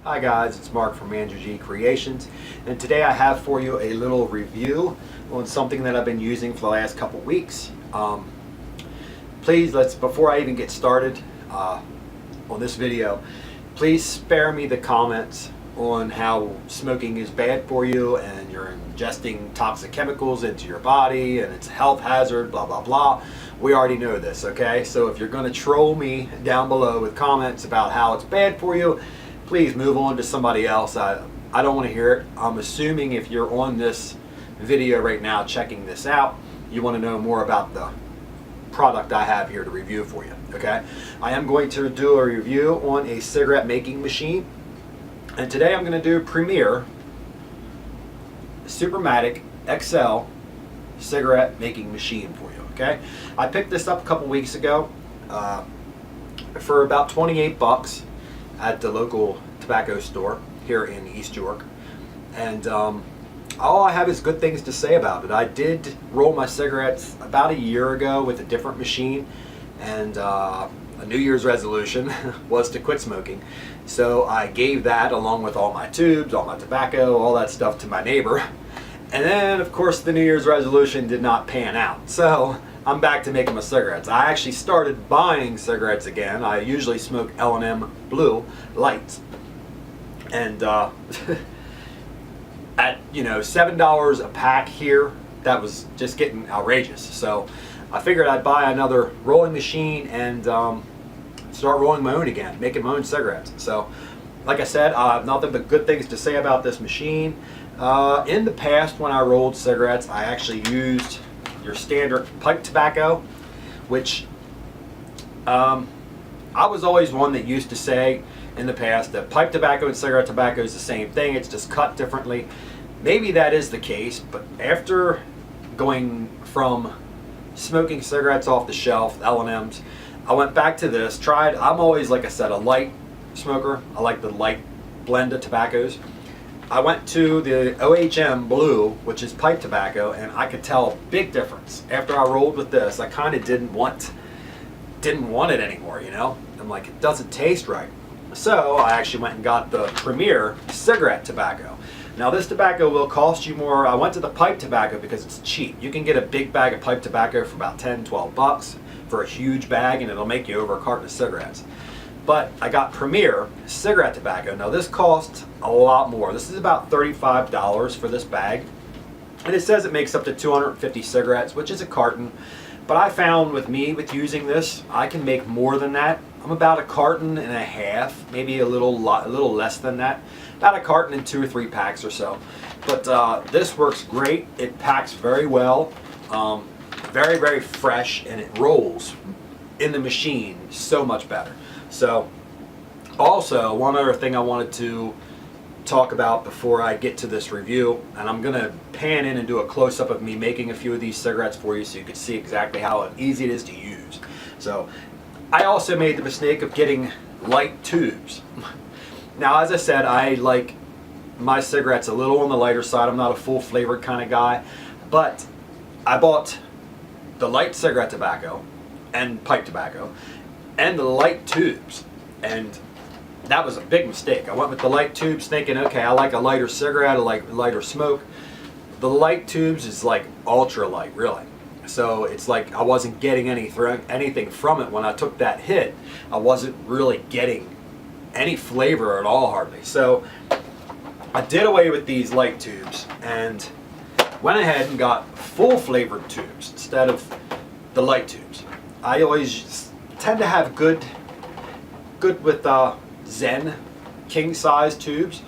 Hi guys, it's Mark from Andrew G Creations, and today I have for you a little review on something that I've been using for the last couple weeks. Before I even get started on this video, please spare me the comments on how smoking is bad for you and you're ingesting toxic chemicals into your body and it's a health hazard, blah blah blah. We already know this, okay? So if you're going to troll me down below with comments about how it's bad for you, please move on to somebody else. I don't want to hear it. I'm assuming if you're on this video right now checking this out, you want to know more about the product I have here to review for you, okay? I am going to do a review on a cigarette making machine, and today I'm going to do Premier Supermatic EXCEL cigarette making machine for you, okay? I picked this up a couple weeks ago for about 28 bucks at the local tobacco store here in East York, and all I have is good things to say about it. I did roll my cigarettes about a year ago with a different machine, and a New Year's resolution was to quit smoking. So I gave that along with all my tubes, all my tobacco, all that stuff to my neighbor. And then of course the New Year's resolution did not pan out. So I'm back to making my cigarettes. I actually started buying cigarettes again. I usually smoke L&M Blue Lights. And at $7 a pack here, that was just getting outrageous. So I figured I'd buy another rolling machine and start rolling my own again, making my own cigarettes. So like I said, I have nothing but good things to say about this machine. In the past, when I rolled cigarettes, I actually used your standard pipe tobacco, which I was always one that used to say in the past that pipe tobacco and cigarette tobacco is the same thing, it's just cut differently. Maybe that is the case, but after going from smoking cigarettes off the shelf, L&Ms, I went back to this, I'm always, like I said, a light smoker. I like the light blend of tobaccos. I went to the OHM Blue, which is pipe tobacco, and I could tell a big difference. After I rolled with this, I kind of didn't want it anymore, you know? I'm like, it doesn't taste right. So I actually went and got the Premier cigarette tobacco. Now this tobacco will cost you more. I went to the pipe tobacco because it's cheap. You can get a big bag of pipe tobacco for about 10, 12 bucks for a huge bag, and it'll make you over a carton of cigarettes. But I got Premier cigarette tobacco. Now this costs a lot more. This is about $35 for this bag. And it says it makes up to 250 cigarettes, which is a carton. But I found with using this, I can make more than that. I'm about a carton and a half, maybe a little less than that. About a carton in 2 or 3 packs or so. But this works great. It packs very well. Very, very fresh, and it rolls in the machine so much better. So, also, one other thing I wanted to talk about before I get to this review, and I'm going to pan in and do a close-up of me making a few of these cigarettes for you so you can see exactly how easy it is to use. So, I also made the mistake of getting light tubes. Now, as I said, I like my cigarettes a little on the lighter side. I'm not a full flavored kind of guy, but I bought the light cigarette tobacco and pipe tobacco and the light tubes, and that was a big mistake. I went with the light tubes thinking, okay, I like a lighter cigarette, I like lighter smoke. The light tubes is like ultra light, really. So it's like I wasn't getting anything from it. When I took that hit, I wasn't really getting any flavor at all, hardly. So I did away with these light tubes and went ahead and got full flavored tubes instead of the light tubes. I always tend to have good with Zen king size tubes.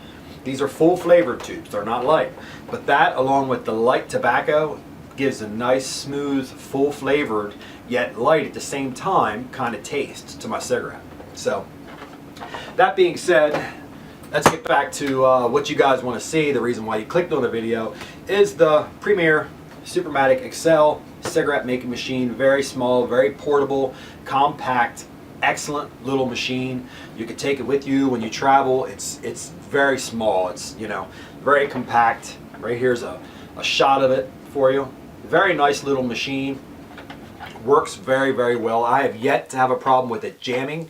These are full flavored tubes, they're not light. But that, along with the light tobacco, gives a nice, smooth, full flavored, yet light at the same time kind of taste to my cigarette. So, that being said, let's get back to what you guys want to see. The reason why you clicked on the video is the Premier Supermatic EXCEL cigarette making machine. Very small, very portable, compact, excellent little machine. You can take it with you when you travel. It's very small. It's, you know, very compact. Right here's a shot of it for you. Very nice little machine. Works very, very well. I have yet to have a problem with it jamming.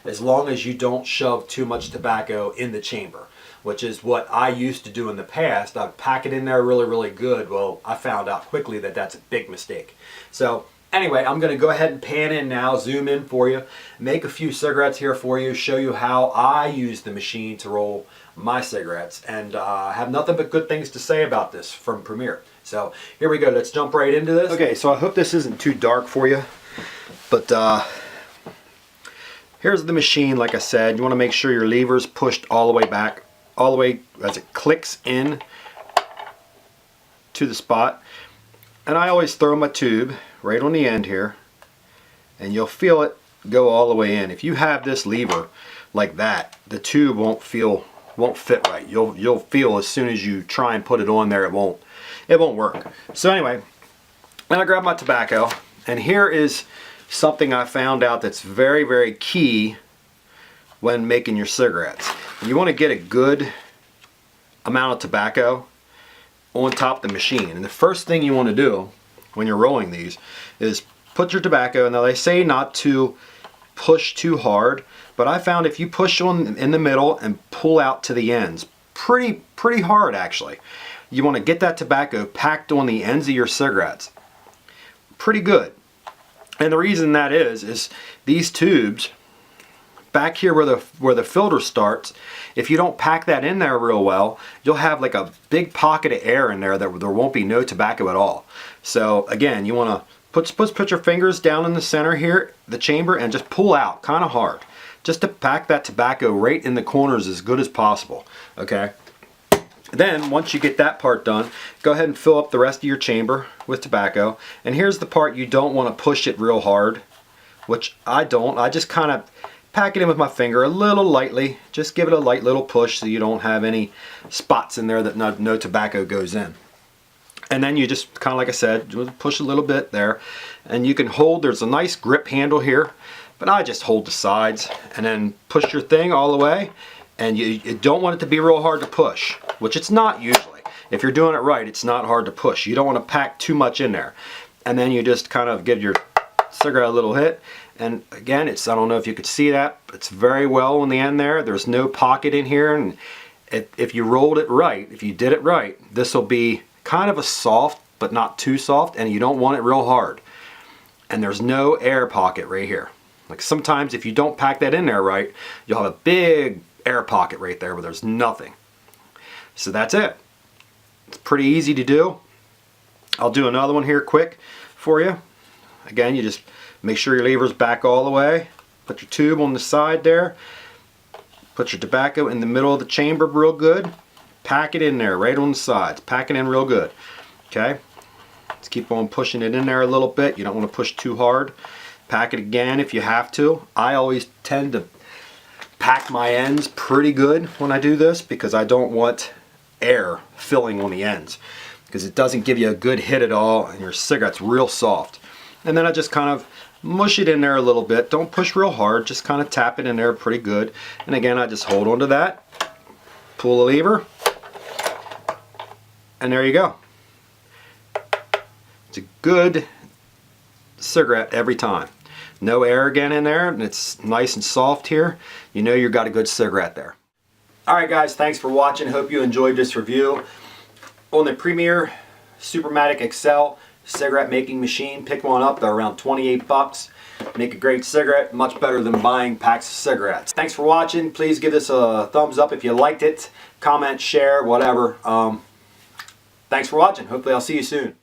as long as you don't shove too much tobacco in the chamber, which is what I used to do in the past. I'd pack it in there really, really good. Well, I found out quickly that that's a big mistake. So anyway, I'm going to go ahead and pan in now, zoom in for you, make a few cigarettes here for you, show you how I use the machine to roll my cigarettes, and I have nothing but good things to say about this from Premier. So here we go, let's jump right into this. Okay, so I hope this isn't too dark for you, but here's the machine. Like I said, you want to make sure your lever's pushed all the way back, all the way as it clicks in to the spot. And I always throw my tube right on the end here, and you'll feel it go all the way in. If you have this lever like that, the tube won't fit right. You'll feel as soon as you try and put it on there, it won't work. So anyway, then I grab my tobacco, and here is something I found out that's very, very key when making your cigarettes. You want to get a good amount of tobacco on top of the machine, and the first thing you want to do when you're rolling these is put your tobacco. Now they say not to push too hard, but I found if you push on in the middle and pull out to the ends pretty hard actually, you want to get that tobacco packed on the ends of your cigarettes pretty good. And the reason that is these tubes back here where the filter starts, if you don't pack that in there real well, you'll have like a big pocket of air in there that there won't be no tobacco at all. So again, you want to put your fingers down in the center here, the chamber, and just pull out kind of hard, just to pack that tobacco right in the corners as good as possible. Okay. Then once you get that part done, go ahead and fill up the rest of your chamber with tobacco. And here's the part you don't want to push it real hard, which I don't. I just kind of pack it in with my finger a little lightly. Just give it a light little push so you don't have any spots in there that no tobacco goes in. And then you just kind of, like I said, push a little bit there. And you can hold, there's a nice grip handle here, but I just hold the sides and then push your thing all the way. And you don't want it to be real hard to push, which it's not usually. If you're doing it right, it's not hard to push. You don't want to pack too much in there. And then you just kind of give your cigarette a little hit. And again, I don't know if you could see that, but it's very well on the end there. There's no pocket in here. And if you rolled it right, if you did it right, this will be kind of a soft, but not too soft. And you don't want it real hard. And there's no air pocket right here. Like sometimes if you don't pack that in there right, you'll have a big air pocket right there where there's nothing. So that's it. It's pretty easy to do. I'll do another one here quick for you. Again, you just make sure your lever's back all the way. Put your tube on the side there. Put your tobacco in the middle of the chamber real good. Pack it in there right on the sides. Pack it in real good. Okay? Let's keep on pushing it in there a little bit. You don't want to push too hard. Pack it again if you have to. I always tend to pack my ends pretty good when I do this because I don't want air filling on the ends, because it doesn't give you a good hit at all and your cigarette's real soft. And then I just kind of mush it in there a little bit. Don't push real hard, just kind of tap it in there pretty good. And again, I just hold on to that, pull the lever, and there you go. It's a good cigarette every time. No air again in there, and it's nice and soft here. You know you've got a good cigarette there. Alright guys, thanks for watching. Hope you enjoyed this review on the Premier Supermatic EXCEL cigarette making machine. Pick one up, they're around 28 bucks. Make a great cigarette, much better than buying packs of cigarettes. Thanks for watching. Please give this a thumbs up if you liked it. Comment, share, whatever. Thanks for watching. Hopefully I'll see you soon.